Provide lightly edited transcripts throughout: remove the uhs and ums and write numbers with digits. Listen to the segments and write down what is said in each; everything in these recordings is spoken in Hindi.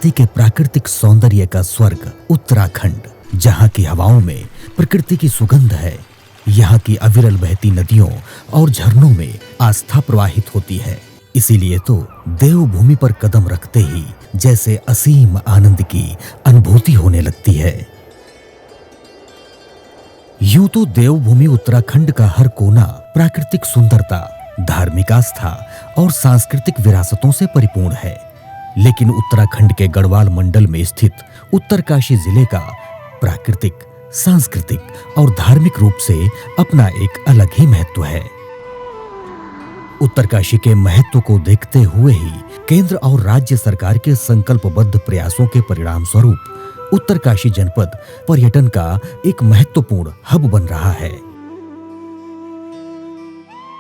धरती के प्राकृतिक सौंदर्य का स्वर्ग उत्तराखंड, जहाँ की हवाओं में प्रकृति की सुगंध है। यहाँ की अविरल बहती नदियों और झरनों में आस्था प्रवाहित होती है। इसीलिए तो देवभूमि पर कदम रखते ही जैसे असीम आनंद की अनुभूति होने लगती है। यूं तो देवभूमि उत्तराखंड का हर कोना प्राकृतिक सुंदरता, धार्मिक आस्था और सांस्कृतिक विरासतों से परिपूर्ण है, लेकिन उत्तराखंड के गढ़वाल मंडल में स्थित उत्तरकाशी जिले का प्राकृतिक, सांस्कृतिक और धार्मिक रूप से अपना एक अलग ही महत्व है। उत्तरकाशी के महत्व को देखते हुए ही केंद्र और राज्य सरकार के संकल्पबद्ध प्रयासों के परिणाम स्वरूप उत्तरकाशी जनपद पर्यटन का एक महत्वपूर्ण हब बन रहा है।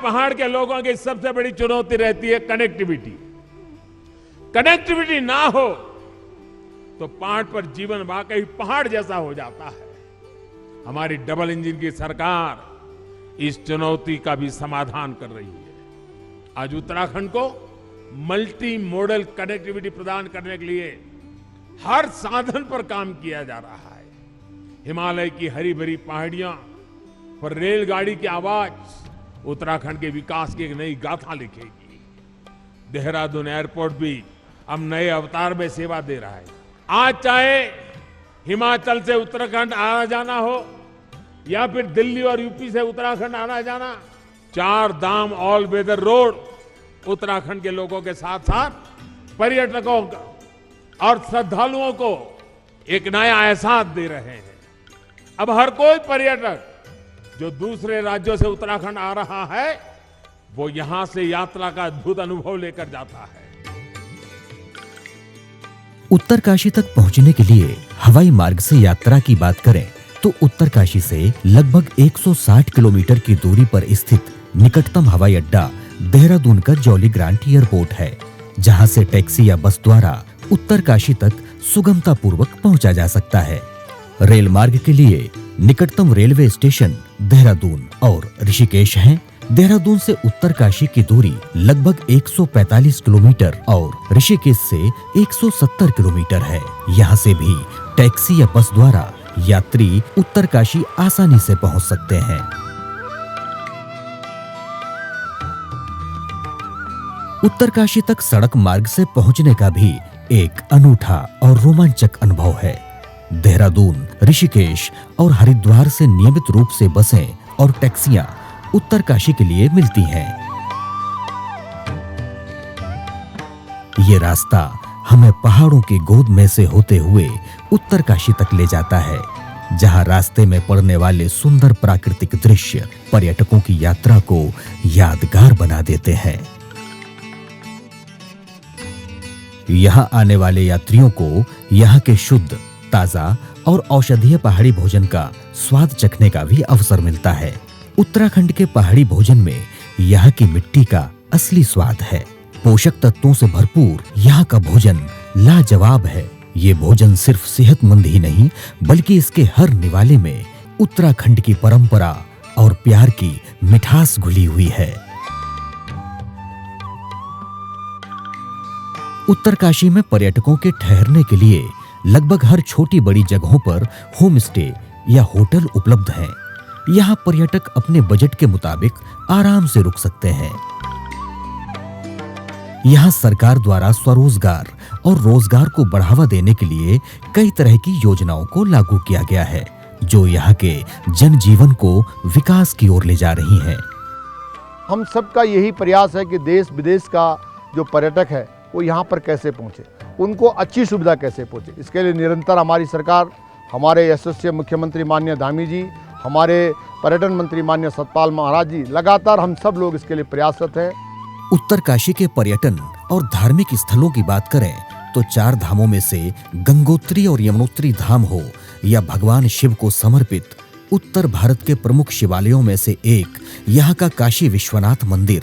पहाड़ के लोगों की सबसे बड़ी चुनौती रहती है कनेक्टिविटी। कनेक्टिविटी ना हो तो पहाड़ पर जीवन वाकई पहाड़ जैसा हो जाता है। हमारी डबल इंजन की सरकार इस चुनौती का भी समाधान कर रही है। आज उत्तराखंड को मल्टी मॉडल कनेक्टिविटी प्रदान करने के लिए हर साधन पर काम किया जा रहा है। हिमालय की हरी भरी पहाड़ियां पर रेलगाड़ी की आवाज उत्तराखंड के विकास की एक नई गाथा लिखेगी। देहरादून एयरपोर्ट भी अब नए अवतार में सेवा दे रहा है। आज चाहे हिमाचल से उत्तराखंड आना जाना हो या फिर दिल्ली और यूपी से उत्तराखंड आना जाना, 4 धाम ऑल वेदर रोड उत्तराखंड के लोगों के साथ साथ पर्यटकों और श्रद्धालुओं को एक नया एहसास दे रहे हैं। अब हर कोई पर्यटक जो दूसरे राज्यों से उत्तराखंड आ रहा है, वो यहां से यात्रा का अद्भुत अनुभव लेकर जाता है। उत्तरकाशी तक पहुंचने के लिए हवाई मार्ग से यात्रा की बात करें तो उत्तरकाशी से लगभग 160 किलोमीटर की दूरी पर स्थित निकटतम हवाई अड्डा देहरादून का जॉली ग्रांट एयरपोर्ट है, जहां से टैक्सी या बस द्वारा उत्तरकाशी तक सुगमता पूर्वक पहुंचा जा सकता है। रेल मार्ग के लिए निकटतम रेलवे स्टेशन देहरादून और ऋषिकेश हैं। देहरादून से उत्तरकाशी की दूरी लगभग 145 किलोमीटर और ऋषिकेश से 170 किलोमीटर है। यहाँ से भी टैक्सी या बस द्वारा यात्री उत्तरकाशी आसानी से पहुँच सकते हैं। उत्तरकाशी तक सड़क मार्ग से पहुँचने का भी एक अनूठा और रोमांचक अनुभव है। देहरादून, ऋषिकेश और हरिद्वार से नियमित रूप से बसें और टैक्सियां उत्तरकाशी के लिए मिलती हैं। ये रास्ता हमें पहाड़ों की गोद में से होते हुए उत्तरकाशी तक ले जाता है, जहां रास्ते में पड़ने वाले सुंदर प्राकृतिक दृश्य पर्यटकों की यात्रा को यादगार बना देते हैं। यहाँ आने वाले यात्रियों को यहाँ के शुद्ध, ताजा और औषधीय पहाड़ी भोजन का स्वाद चखने का भी अवसर मिलता है। उत्तराखंड के पहाड़ी भोजन में यहाँ की मिट्टी का असली स्वाद है। पोषक तत्वों से भरपूर यहाँ का भोजन लाजवाब है। ये भोजन सिर्फ सेहतमंद ही नहीं, बल्कि इसके हर निवाले में उत्तराखंड की परंपरा और प्यार की मिठास घुली हुई है। उत्तरकाशी में पर्यटकों के ठहरने के लिए लगभग हर छोटी बड़ी जगहों पर होम स्टे या होटल उपलब्ध हैं। यहाँ पर्यटक अपने बजट के मुताबिक आराम से रुक सकते हैं। यहाँ सरकार द्वारा स्वरोजगार और रोजगार को बढ़ावा देने के लिए कई तरह की योजनाओं को लागू किया गया है, जो यहाँ के जनजीवन को विकास की ओर ले जा रही हैं। हम सबका यही प्रयास है कि देश विदेश का जो पर्यटक है वो यहाँ पर कैसे पहुँचे, उनको अच्छी सुविधा कैसे पहुँचे। इसके लिए निरंतर हमारी सरकार, हमारे यशस्वी मुख्यमंत्री माननीय धामी जी, हमारे पर्यटन मंत्री माननीय सतपाल महाराज जी, लगातार हम सब लोग इसके लिए प्रयासरत हैं। उत्तरकाशी के पर्यटन और धार्मिक स्थलों की बात करें तो 4 धामों में से गंगोत्री और यमुनोत्री धाम हो या भगवान शिव को समर्पित उत्तर भारत के प्रमुख शिवालयों में से एक यहाँ का काशी विश्वनाथ मंदिर,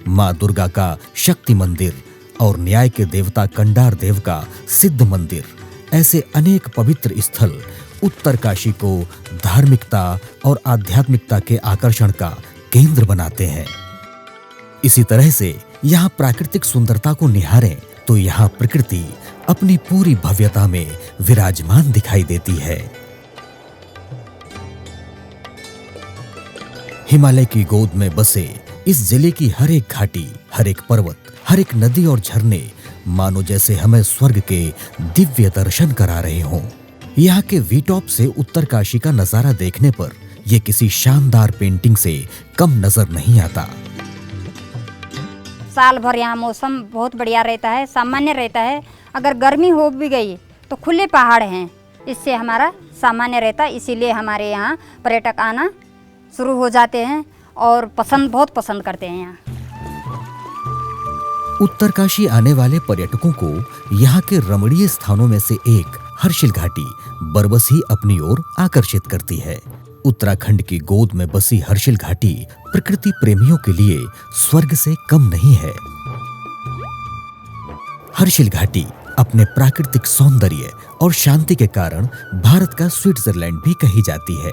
माँ दुर्गा का शक्ति मंदिर और न्याय के देवता कंडार देव का सिद्ध मंदिर, ऐसे अनेक पवित्र स्थल उत्तरकाशी को धार्मिकता और आध्यात्मिकता के आकर्षण का केंद्र बनाते हैं। इसी तरह से यहाँ प्राकृतिक सुंदरता को निहारें तो यहाँ प्रकृति अपनी पूरी भव्यता में विराजमान दिखाई देती है। हिमालय की गोद में बसे इस जिले की हर एक घाटी, हर एक पर्वत, हर एक नदी और झरने मानो जैसे हमें स्वर्ग के दिव्य दर्शन करा रहे हों। यहाँ के वी टॉप से उत्तरकाशी का नजारा देखने पर यह किसी शानदार पेंटिंग से कम नजर नहीं आता। साल भर यहाँ मौसम बहुत बढ़िया रहता है, सामान्य रहता है। अगर गर्मी हो भी गई तो खुले पहाड़ हैं, इससे हमारा सामान्य रहता है। इसीलिए हमारे यहाँ पर्यटक आना शुरू हो जाते हैं और बहुत पसंद करते हैं यहाँ। उत्तरकाशी आने वाले पर्यटकों को यहाँ के रमणीय स्थानों में से एक हर्षिल घाटी बरबस ही अपनी ओर आकर्षित करती है। उत्तराखंड की गोद में बसी हर्षिल घाटी प्रकृति प्रेमियों के लिए स्वर्ग से कम नहीं है। हर्षिल घाटी अपने प्राकृतिक सौंदर्य और शांति के कारण भारत का स्विट्जरलैंड भी कही जाती है।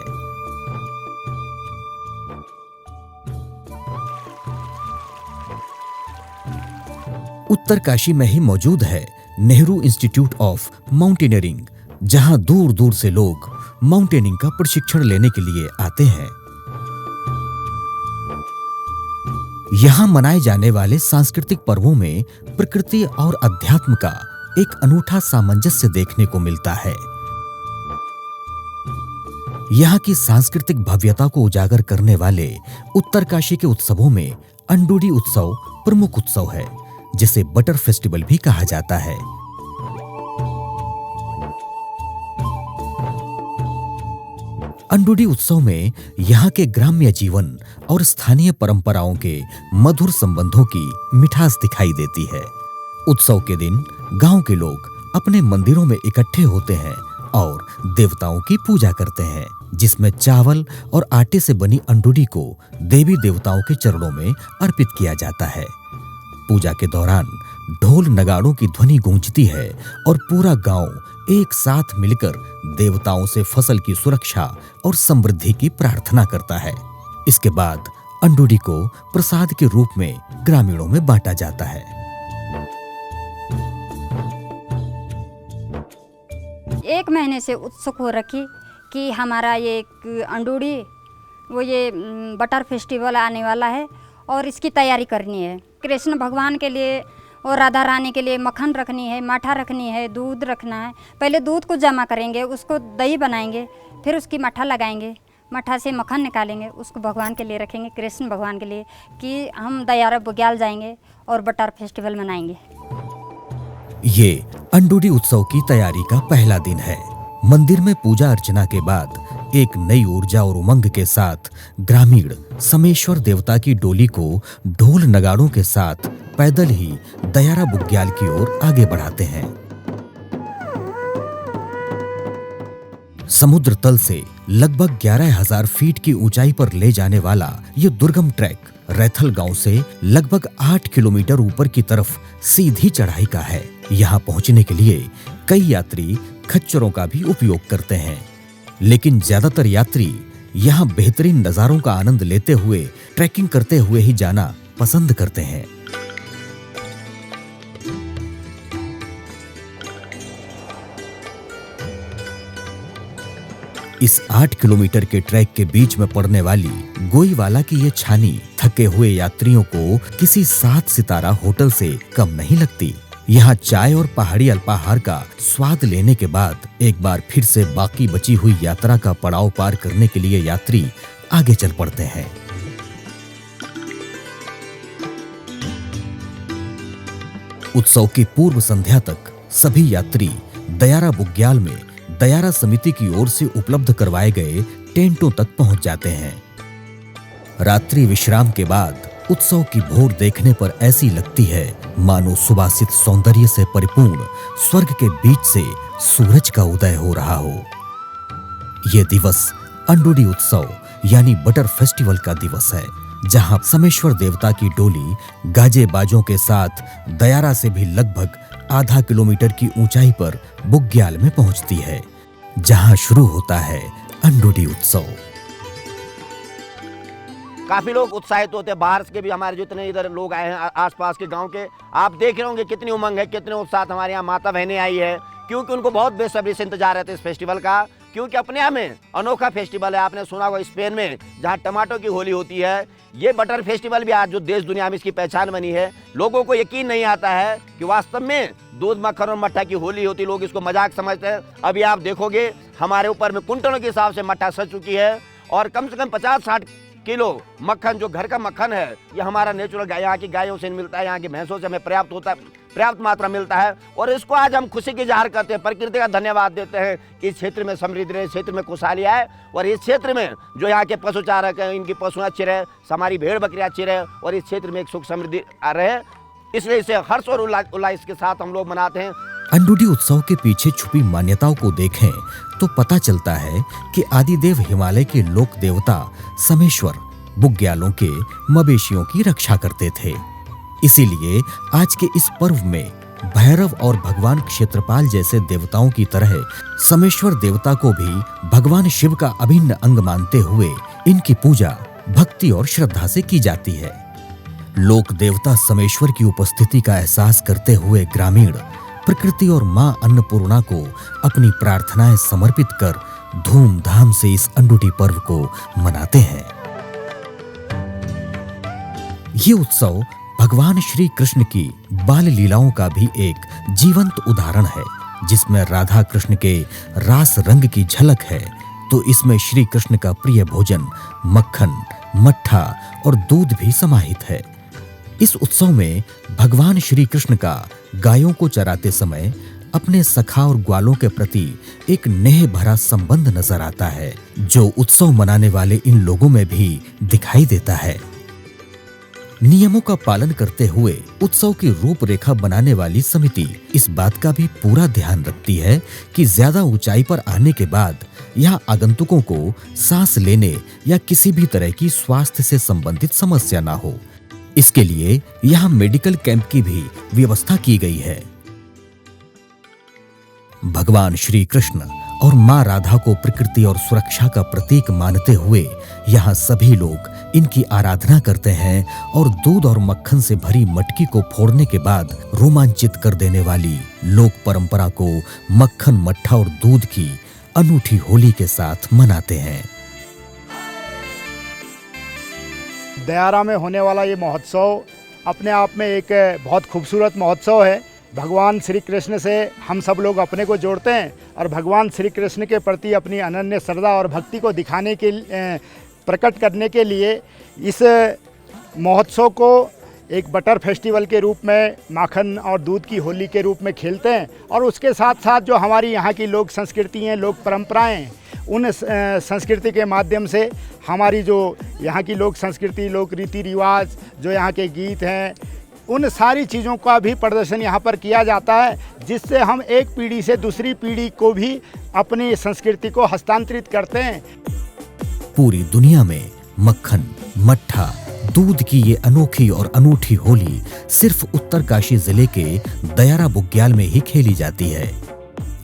उत्तरकाशी में ही मौजूद है नेहरू इंस्टीट्यूट ऑफ माउंटेनियरिंग, जहां दूर दूर से लोग माउंटेनिंग का प्रशिक्षण लेने के लिए आते हैं। यहां मनाए जाने वाले सांस्कृतिक पर्वों में प्रकृति और अध्यात्म का एक अनूठा सामंजस्य देखने को मिलता है। यहाँ की सांस्कृतिक भव्यता को उजागर करने वाले उत्तरकाशी के उत्सवों में अंडूडी उत्सव प्रमुख उत्सव है, जिसे बटर फेस्टिवल भी कहा जाता है। अंडूडी उत्सव में यहाँ के ग्राम्य जीवन और स्थानीय परंपराओं के मधुर संबंधों की मिठास दिखाई देती है। उत्सव के दिन गांव के लोग अपने मंदिरों में इकट्ठे होते हैं और देवताओं की पूजा करते हैं, जिसमें चावल और आटे से बनी अंडूडी को देवी देवताओं के चरणों में अर्पित किया जाता है। पूजा के दौरान ढोल नगाड़ों की ध्वनि गूंजती है और पूरा गांव एक साथ मिलकर देवताओं से फसल की सुरक्षा और समृद्धि की प्रार्थना करता है। इसके बाद अंडूडी को प्रसाद के रूप में ग्रामीणों में बांटा जाता है। एक महीने से उत्सुक हो रखी कि हमारा ये अंडूडी ये बटर फेस्टिवल आने वाला है और इसकी तैयारी करनी है। कृष्ण भगवान के लिए और राधा रानी के लिए मक्खन रखनी है, माठा रखनी है, दूध रखना है। पहले दूध को जमा करेंगे, उसको दही बनाएंगे, फिर उसकी मट्ठा लगाएंगे, मट्ठा से मक्खन निकालेंगे, उसको भगवान के लिए रखेंगे, कृष्ण भगवान के लिए, कि हम दयारा बुग्याल जाएंगे और बटर फेस्टिवल मनाएंगे। ये अंडूडी उत्सव की तैयारी का पहला दिन है। मंदिर में पूजा अर्चना के बाद एक नई ऊर्जा और उमंग के साथ ग्रामीण समेश्वर देवता की डोली को ढोल नगाड़ों के साथ पैदल ही दयारा बुग्याल की ओर आगे बढ़ाते हैं। समुद्र तल से लगभग 11,000 फीट की ऊंचाई पर ले जाने वाला ये दुर्गम ट्रैक रैथल गांव से लगभग 8 किलोमीटर ऊपर की तरफ सीधी चढ़ाई का है। यहाँ पहुंचने के लिए कई यात्री खच्चरों का भी उपयोग करते हैं, लेकिन ज्यादातर यात्री यहाँ बेहतरीन नजारों का आनंद लेते हुए ट्रैकिंग करते हुए ही जाना पसंद करते हैं। इस 8 किलोमीटर के ट्रैक के बीच में पड़ने वाली गोईवाला की ये छानी थके हुए यात्रियों को किसी 7 सितारा होटल से कम नहीं लगती। यहाँ चाय और पहाड़ी अल्पाहार का स्वाद लेने के बाद एक बार फिर से बाकी बची हुई यात्रा का पड़ाव पार करने के लिए यात्री आगे चल पड़ते हैं। उत्सव की पूर्व संध्या तक सभी यात्री दयारा बुग्याल में दयारा समिति की ओर से उपलब्ध करवाए गए टेंटों तक पहुंच जाते हैं। रात्रि विश्राम के बाद उत्सव की भोर देखने पर ऐसी लगती है मानो सुवासित सौंदर्य से परिपूर्ण स्वर्ग के बीच से सूरज का उदय हो रहा हो। यह दिवस अंडूडी उत्सव यानी बटर फेस्टिवल का दिवस है, जहां समेश्वर देवता की डोली गाजे बाजों के साथ दयारा से भी लगभग आधा किलोमीटर की ऊंचाई पर बुग्याल में पहुंचती है, जहां शुरू होता है अंडूडी उत्सव। काफ़ी लोग उत्साहित होते हैं। बाहर के भी हमारे जितने इधर लोग आए हैं आसपास के गांव के, आप देख रहे होंगे कितनी उमंग है, कितने उत्साह हमारे यहाँ माता बहनें आई है, क्योंकि उनको बहुत बेसब्री से इंतजार रहता है इस फेस्टिवल का, क्योंकि अपने यहाँ में अनोखा फेस्टिवल है। आपने सुना होगा स्पेन में जहाँ टमाटो की होली होती है, ये बटर फेस्टिवल भी आज जो देश दुनिया में इसकी पहचान बनी है। लोगों को यकीन नहीं आता है कि वास्तव में दूध मक्खन और मट्ठा की होली होती, लोग इसको मजाक समझते हैं। अभी आप देखोगे हमारे ऊपर में कुंटलों के हिसाब से मट्ठा सज चुकी है और कम से कम 50-60 किलो मक्खन, जो घर का मक्खन है, ये हमारा नेचुरल यहाँ की गायों से मिलता है, यहाँ की भैंसों से हमें पर्याप्त मात्रा मिलता है। और इसको आज हम खुशी की इजहार करते हैं, प्रकृति का धन्यवाद देते हैं कि इस क्षेत्र में समृद्धि रहे, इस क्षेत्र में खुशहाली आए और इस क्षेत्र में जो यहाँ के पशुचारक हैं, इनकी पशु अच्छे रहे, हमारी भेड़ बकरियाँ अच्छी रहे और इस क्षेत्र में एक सुख समृद्धि रहे। इसलिए इसे हर्ष और उल्लास के साथ हम लोग मनाते हैं। अंडूडी उत्सव के पीछे छुपी मान्यताओं को देखें तो पता चलता है कि आदिदेव हिमालय के लोक देवता समेश्वर बुग्यालों के मवेशियों की रक्षा करते थे। इसीलिए आज के इस पर्व में भैरव और भगवान क्षेत्रपाल जैसे देवताओं की तरह समेश्वर देवता को भी भगवान शिव का अभिन्न अंग मानते हुए इनकी पूजा भक्ति और श्रद्धा से की जाती है। लोक देवता समेश्वर की उपस्थिति का एहसास करते हुए ग्रामीण प्रकृति और मां अन्नपूर्णा को अपनी प्रार्थनाएं समर्पित कर धूमधाम से इस अंडूडी पर्व को मनाते हैं। ये उत्सव भगवान श्री कृष्ण की बाल लीलाओं का भी एक जीवंत उदाहरण है, जिसमें राधा कृष्ण के रास रंग की झलक है तो इसमें श्री कृष्ण का प्रिय भोजन मक्खन, मट्ठा और दूध भी समाहित है। इस उत्सव में भगवान श्री कृष्ण का गायों को चराते समय अपने सखा और ग्वालों के प्रति एक नेह भरा संबंध नजर आता है, जो उत्सव मनाने वाले इन लोगों में भी दिखाई देता है। नियमों का पालन करते हुए उत्सव की रूपरेखा बनाने वाली समिति इस बात का भी पूरा ध्यान रखती है कि ज्यादा ऊंचाई पर आने के बाद यहाँ आगंतुकों को सांस लेने या किसी भी तरह की स्वास्थ्य से संबंधित समस्या ना हो। इसके लिए यहाँ मेडिकल कैंप की भी व्यवस्था की गई है। भगवान श्री कृष्ण और मां राधा को प्रकृति और सुरक्षा का प्रतीक मानते हुए यहाँ सभी लोग इनकी आराधना करते हैं और दूध और मक्खन से भरी मटकी को फोड़ने के बाद रोमांचित कर देने वाली लोक परंपरा को मक्खन, मट्ठा और दूध की अनूठी होली के साथ मनाते हैं। दयारा में होने वाला ये महोत्सव अपने आप में एक बहुत खूबसूरत महोत्सव है। भगवान श्री कृष्ण से हम सब लोग अपने को जोड़ते हैं और भगवान श्री कृष्ण के प्रति अपनी अनन्य श्रद्धा और भक्ति को दिखाने के प्रकट करने के लिए इस महोत्सव को एक बटर फेस्टिवल के रूप में माखन और दूध की होली के रूप में खेलते हैं। और उसके साथ साथ जो हमारी यहाँ की लोक संस्कृति हैं, लोक परंपराएं हैं, उन संस्कृति के माध्यम से हमारी जो यहाँ की लोक संस्कृति, लोक रीति रिवाज, जो यहाँ के गीत हैं, उन सारी चीज़ों का भी प्रदर्शन यहाँ पर किया जाता है, जिससे हम एक पीढ़ी से दूसरी पीढ़ी को भी अपनी संस्कृति को हस्तांतरित करते हैं। पूरी दुनिया में मक्खन, मट्ठा, दूध की ये अनोखी और अनूठी होली सिर्फ उत्तरकाशी जिले के दयारा बुग्याल में ही खेली जाती है।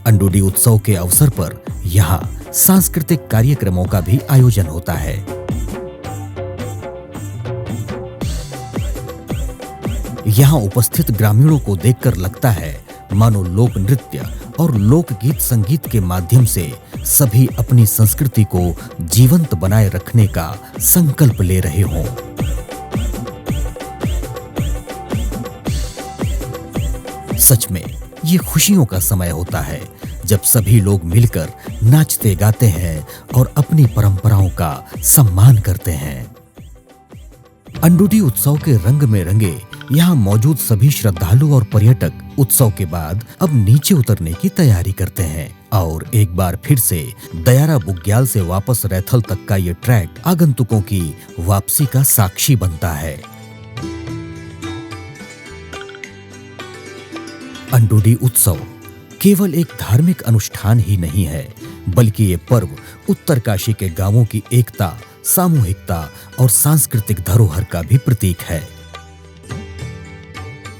अंडूडी उत्सव के अवसर पर यहाँ सांस्कृतिक कार्यक्रमों का भी आयोजन होता है। यहाँ उपस्थित ग्रामीणों को देखकर लगता है मानो लोक नृत्य और लोकगीत संगीत के माध्यम से सभी अपनी संस्कृति को जीवंत बनाए रखने का संकल्प ले रहे हों। सच में ये खुशियों का समय होता है जब सभी लोग मिलकर नाचते गाते हैं और अपनी परंपराओं का सम्मान करते हैं। अंडूडी उत्सव के रंग में रंगे यहाँ मौजूद सभी श्रद्धालु और पर्यटक उत्सव के बाद अब नीचे उतरने की तैयारी करते हैं और एक बार फिर से दयारा बुग्याल से वापस रैथल तक का ये ट्रैक आगंतुकों की वापसी का साक्षी बनता है। अंडूडी उत्सव केवल एक धार्मिक अनुष्ठान ही नहीं है, बल्कि ये पर्व उत्तरकाशी के गांवों की एकता, सामूहिकता और सांस्कृतिक धरोहर का भी प्रतीक है।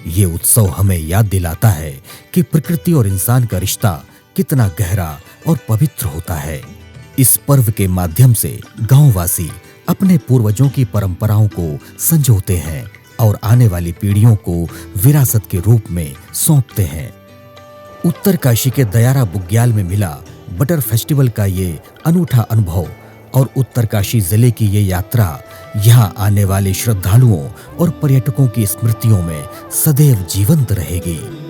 ये उत्सव हमें याद दिलाता है कि प्रकृति और इंसान का रिश्ता कितना गहरा और पवित्र होता है। इस पर्व के माध्यम से गांववासी अपने पूर्वजों की परंपराओं को संजोते हैं और आने वाली पीढ़ियों को विरासत के रूप में सौंपते हैं। उत्तरकाशी के दयारा बुग्याल में मिला बटर फेस्टिवल का ये अनूठा अनुभव और उत्तरकाशी जिले की ये यात्रा यहाँ आने वाले श्रद्धालुओं और पर्यटकों की स्मृतियों में सदैव जीवंत रहेगी।